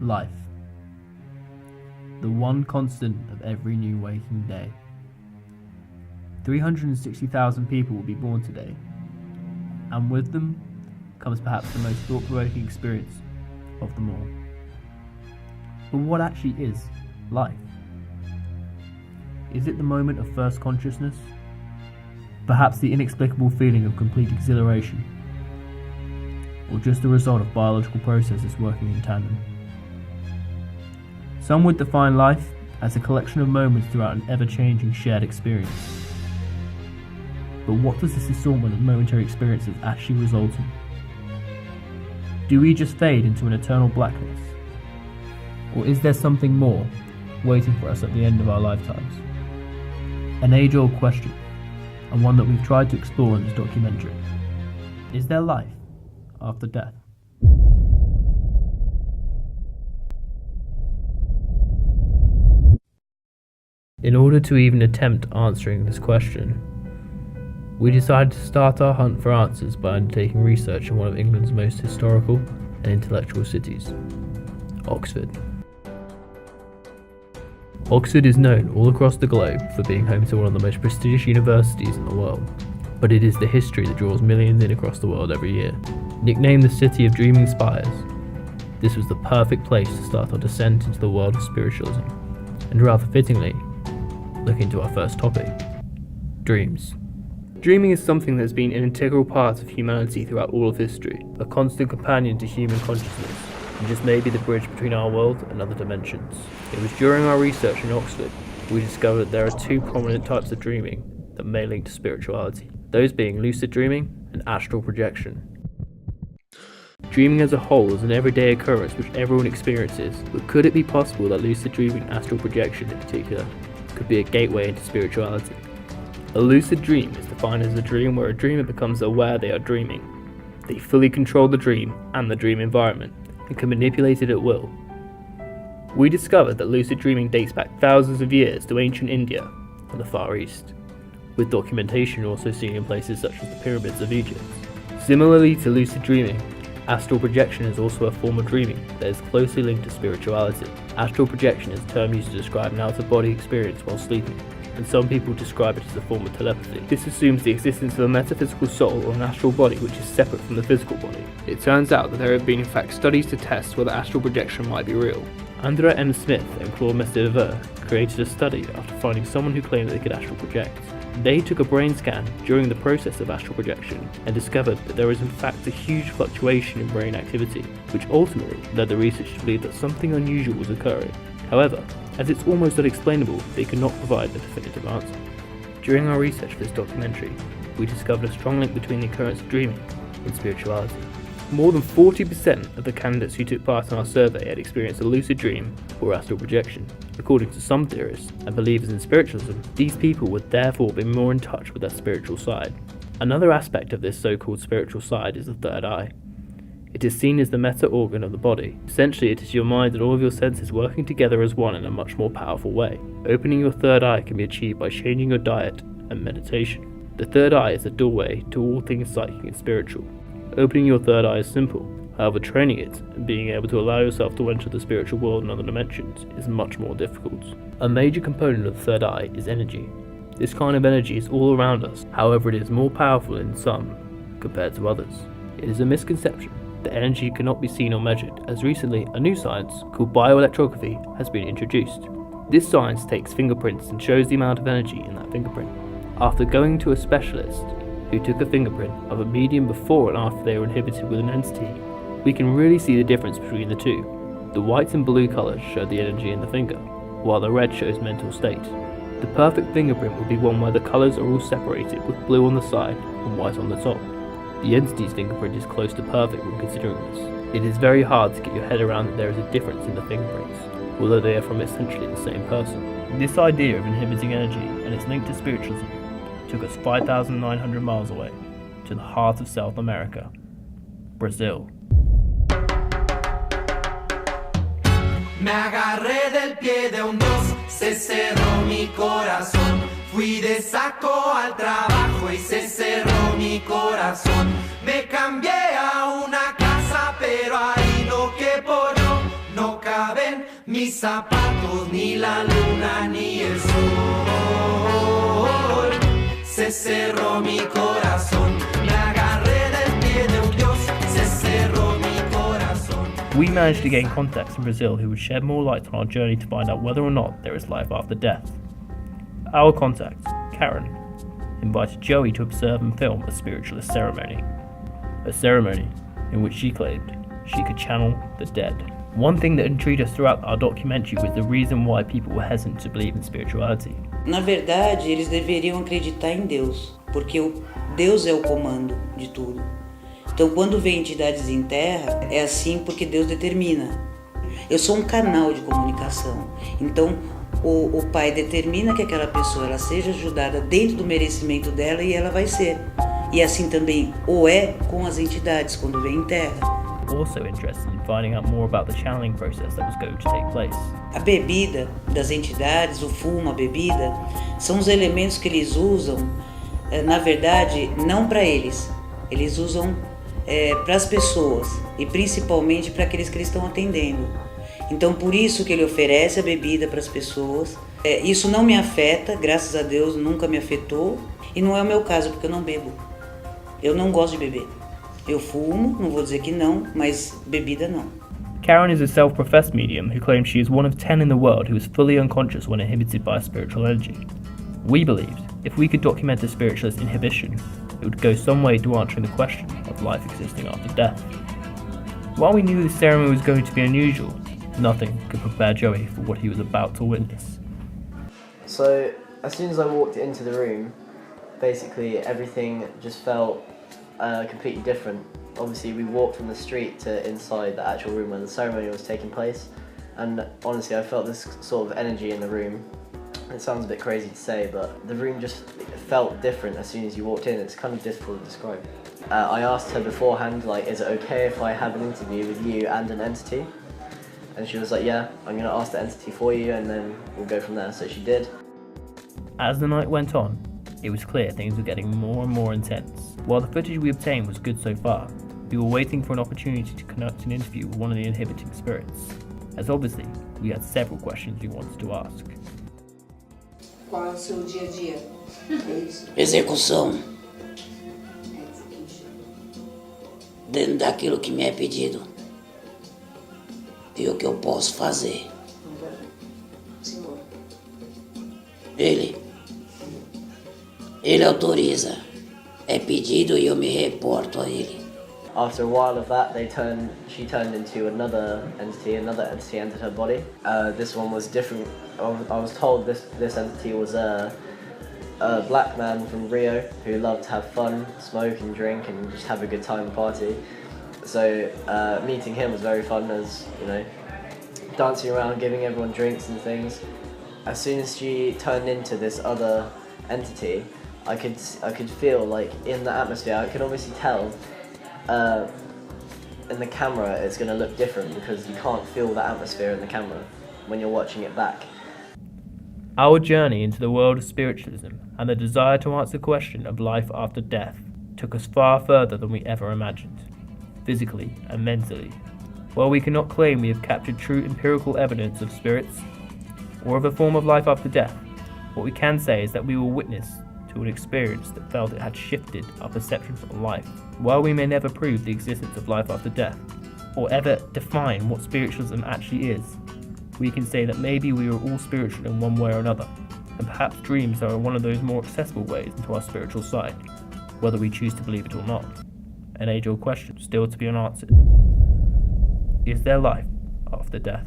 Life. The one constant of every new waking day. 360,000 people will be born today, and with them comes perhaps the most thought-provoking experience of them all. But what actually is life? Is it the moment of first consciousness? Perhaps the inexplicable feeling of complete exhilaration? Or just the result of biological processes working in tandem? Some would define life as a collection of moments throughout an ever-changing shared experience. But what does this assortment of momentary experiences actually result in? Do we just fade into an eternal blackness? Or is there something more waiting for us at the end of our lifetimes? An age-old question, and one that we've tried to explore in this documentary. Is there life after death? In order to even attempt answering this question, we decided to start our hunt for answers by undertaking research in one of England's most historical and intellectual cities, Oxford. Oxford is known all across the globe for being home to one of the most prestigious universities in the world, but it is the history that draws millions in across the world every year. Nicknamed the City of Dreaming Spires, this was the perfect place to start our descent into the world of spiritualism, and rather fittingly, look into our first topic, dreams. Dreaming is something that has been an integral part of humanity throughout all of history, a constant companion to human consciousness, and just maybe the bridge between our world and other dimensions. It was during our research in Oxford we discovered that there are two prominent types of dreaming that may link to spirituality, those being lucid dreaming and astral projection. Dreaming as a whole is an everyday occurrence which everyone experiences, but could it be possible that lucid dreaming and astral projection in particular could be a gateway into spirituality? A lucid dream is defined as a dream where a dreamer becomes aware they are dreaming. They fully control the dream and the dream environment, and can manipulate it at will. We discovered that lucid dreaming dates back thousands of years to ancient India and the Far East, with documentation also seen in places such as the pyramids of Egypt. Similarly to lucid dreaming, astral projection is also a form of dreaming that is closely linked to spirituality. Astral projection is a term used to describe an out-of-body experience while sleeping, and some people describe it as a form of telepathy. This assumes the existence of a metaphysical soul or an astral body which is separate from the physical body. It turns out that there have been in fact studies to test whether astral projection might be real. Andrea M. Smith and Claude Mestre created a study after finding someone who claimed they could astral project. They took a brain scan during the process of astral projection and discovered that there was in fact a huge fluctuation in brain activity, which ultimately led the researchers to believe that something unusual was occurring. However, as it's almost unexplainable, they could not provide a definitive answer. During our research for this documentary, we discovered a strong link between the occurrence of dreaming and spirituality. More than 40% of the candidates who took part in our survey had experienced a lucid dream or astral projection. According to some theorists and believers in spiritualism, these people would therefore be more in touch with their spiritual side. Another aspect of this so-called spiritual side is the third eye. It is seen as the meta-organ of the body. Essentially, it is your mind and all of your senses working together as one in a much more powerful way. Opening your third eye can be achieved by changing your diet and meditation. The third eye is a doorway to all things psychic and spiritual. Opening your third eye is simple, however training it and being able to allow yourself to enter the spiritual world and other dimensions is much more difficult. A major component of the third eye is energy. This kind of energy is all around us, however it is more powerful in some compared to others. It is a misconception that energy cannot be seen or measured, as recently a new science called bioelectrography has been introduced. This science takes fingerprints and shows the amount of energy in that fingerprint. After going to a specialist who took a fingerprint of a medium before and after they were inhibited with an entity, we can really see the difference between the two. The white and blue colours show the energy in the finger, while the red shows mental state. The perfect fingerprint would be one where the colours are all separated with blue on the side and white on the top. The entity's fingerprint is close to perfect when considering this. It is very hard to get your head around that there is a difference in the fingerprints, although they are from essentially the same person. This idea of inhibiting energy and its link to spiritualism took us 5,900 miles away to the heart of South America, Brazil. Me agarré del pie de un dos, se cerró mi corazón. Fui de saco al trabajo y se cerró mi corazón. Me cambié a una casa, pero ahí no quepo yo. no caben mis zapatos, ni la luna ni el sol. Se cerró mi corazón, me agarré del pie de un dios, se cerró mi corazón. We managed to gain contacts in Brazil who would shed more light on our journey to find out whether or not there is life after death. Our contact, Karen, invited Joey to observe and film a spiritualist ceremony. A ceremony in which she claimed she could channel the dead. One thing that intrigued us throughout our documentary was the reason why people were hesitant to believe in spirituality. Na verdade, eles deveriam acreditar em Deus, porque Deus é o comando de tudo. Então, quando vem entidades em terra, é assim porque Deus determina. Eu sou um canal de comunicação. Então, o Pai determina que aquela pessoa ela seja ajudada dentro do merecimento dela e ela vai ser. E assim também o é com as entidades quando vem em terra. Also interested in finding out more about the channeling process that was going to take place. A bebida das entidades, o fumo, a bebida, são os elementos que eles usam, na verdade, não para eles. Eles usam para as pessoas e principalmente para aqueles que eles estão atendendo. Então, por isso que ele oferece a bebida para as pessoas. Isso não me afeta, graças a Deus, nunca me afetou. E não é o meu caso, porque eu não bebo. Eu não gosto de beber. Eu fumo, não vou dizer que não, mas bebida não. Karen is a self-professed medium who claims she is one of 10 in the world who is fully unconscious when inhibited by spiritual energy. We believed if we could document a spiritualist inhibition, it would go some way to answering the question of life existing after death. While we knew this ceremony was going to be unusual, nothing could prepare Joey for what he was about to witness. So, as soon as I walked into the room, basically everything just felt completely different. Obviously, we walked from the street to inside the actual room where the ceremony was taking place, and honestly, I felt this sort of energy in the room. It sounds a bit crazy to say, but the room just felt different as soon as you walked in. It's kind of difficult to describe. I asked her beforehand, like, is it okay if I have an interview with you and an entity? And she was like, yeah, I'm going to ask the entity for you and then we'll go from there. So she did. As the night went on, it was clear things were getting more and more intense. While the footage we obtained was good so far, we were waiting for an opportunity to conduct an interview with one of the inhibiting spirits, as obviously we had several questions we wanted to ask. Qual é o seu dia a dia? É isso? Execução. Dentro daquilo que me é pedido. E o que eu posso fazer. Senhor. Ele autoriza. É pedido e eu me reporto a ele. After a while of that, she turned into another entity entered her body. This one was different. I was told this entity was a black man from Rio who loved to have fun, smoke and drink and just have a good time and party. So meeting him was very fun, as you know, dancing around, giving everyone drinks and things. As soon as she turned into this other entity, I could feel, like, in the atmosphere, I could obviously tell in the camera it's going to look different because you can't feel the atmosphere in the camera when you're watching it back. Our journey into the world of spiritualism and the desire to answer the question of life after death took us far further than we ever imagined, physically and mentally. While we cannot claim we have captured true empirical evidence of spirits or of a form of life after death, what we can say is that we were witness to an experience that felt it had shifted our perceptions on life. While we may never prove the existence of life after death, or ever define what spiritualism actually is, we can say that maybe we are all spiritual in one way or another, and perhaps dreams are one of those more accessible ways into our spiritual side, whether we choose to believe it or not. An age-old question still to be unanswered. Is there life after death?